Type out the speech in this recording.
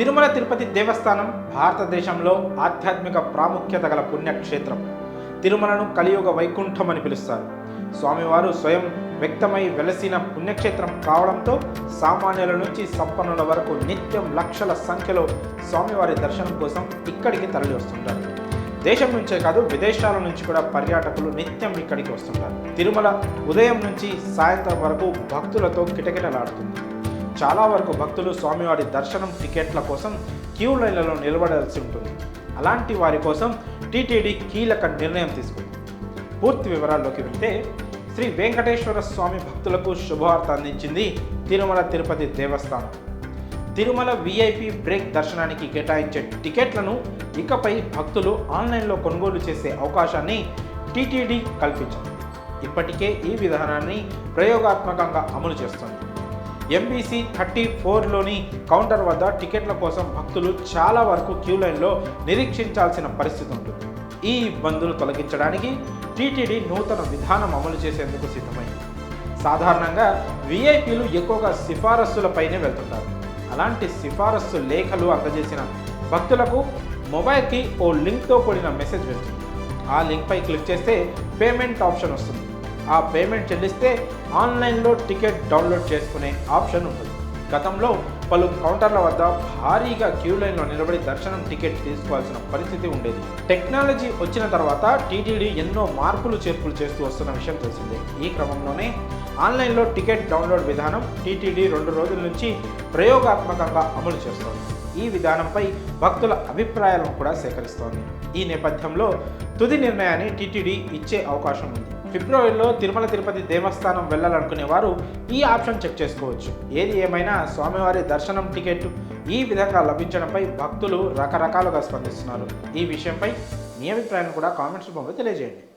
తిరుమల తిరుపతి దేవస్థానం భారతదేశంలో ఆధ్యాత్మిక ప్రాముఖ్యత గల పుణ్యక్షేత్రం. తిరుమలను కలియుగ వైకుంఠం అని పిలుస్తారు. స్వామివారు స్వయం వ్యక్తమై వెలసిన పుణ్యక్షేత్రం కావడంతో సామాన్యుల నుంచి సంపన్నుల వరకు నిత్యం లక్షల సంఖ్యలో స్వామివారి దర్శనం కోసం ఇక్కడికి తరలి వస్తుంటారు. దేశం నుంచే కాదు విదేశాల నుంచి కూడా పర్యాటకులు నిత్యం ఇక్కడికి వస్తుంటారు. తిరుమల ఉదయం నుంచి సాయంత్రం వరకు భక్తులతో కిటకిటలాడుతుంది. చాలా వరకు భక్తులు స్వామివారి దర్శనం టికెట్ల కోసం క్యూ లైన్లలో నిలబడాల్సి ఉంటుంది. అలాంటి వారి కోసం టీటీడీ కీలక నిర్ణయం తీసుకుంది. పూర్తి వివరాల్లోకి వెళ్తే శ్రీ వెంకటేశ్వర స్వామి భక్తులకు శుభవార్త అందించింది తిరుమల తిరుపతి దేవస్థానం. తిరుమల విఐపి బ్రేక్ దర్శనానికి కేటాయించే టికెట్లను ఇకపై భక్తులు ఆన్లైన్లో కొనుగోలు చేసే అవకాశాన్ని టీటీడీ కల్పించింది. ఇప్పటికే ఈ విధానాన్ని ప్రయోగాత్మకంగా అమలు చేస్తుంది. ఎంబీసీ 34లోని కౌంటర్ వద్ద టికెట్ల కోసం భక్తులు చాలా వరకు క్యూ లైన్లో నిరీక్షించాల్సిన పరిస్థితి ఉంటుంది. ఈ ఇబ్బందులు తొలగించడానికి టీటీడీ నూతన విధానం అమలు చేసేందుకు సిద్ధమైంది. సాధారణంగా విఐపీలు ఎక్కువగా సిఫారసులపైనే వెళ్తుంటారు. అలాంటి సిఫారసు లేఖలు అందజేసిన భక్తులకు మొబైల్కి ఓ లింక్తో కూడిన మెసేజ్ వెళ్తుంది. ఆ లింక్పై క్లిక్ చేస్తే పేమెంట్ ఆప్షన్ వస్తుంది. ఆ పేమెంట్ చెల్లిస్తే ఆన్లైన్లో టికెట్ డౌన్లోడ్ చేసుకునే ఆప్షన్ ఉంటుంది. గతంలో పలు కౌంటర్ల వద్ద భారీగా క్యూ లైన్లో నిలబడి దర్శనం టికెట్ తీసుకోవాల్సిన పరిస్థితి ఉండేది. టెక్నాలజీ వచ్చిన తర్వాత టీటీడీ ఎన్నో మార్పులు చేర్పులు చేస్తూ వస్తున్న విషయం తెలిసిందే. ఈ క్రమంలోనే ఆన్లైన్లో టికెట్ డౌన్లోడ్ విధానం టీటీడీ 2 రోజుల నుంచి ప్రయోగాత్మకంగా అమలు చేస్తోంది. ఈ విధానంపై భక్తుల అభిప్రాయాలను కూడా సేకరిస్తోంది. ఈ నేపథ్యంలో తుది నిర్ణయాన్ని టీటీడీ ఇచ్చే అవకాశం ఉంది. ఫిబ్రవరిలో తిరుమల తిరుపతి దేవస్థానం వెళ్ళాలనుకునే వారు ఈ ఆప్షన్ చెక్ చేసుకోవచ్చు. ఏది ఏమైనా స్వామివారి దర్శనం టికెట్ ఈ విధంగా లభించడంపై భక్తులు రకరకాలుగా స్పందిస్తున్నారు. ఈ విషయంపై మీ అభిప్రాయాన్ని కూడా కామెంట్స్ రూపంలో తెలియజేయండి.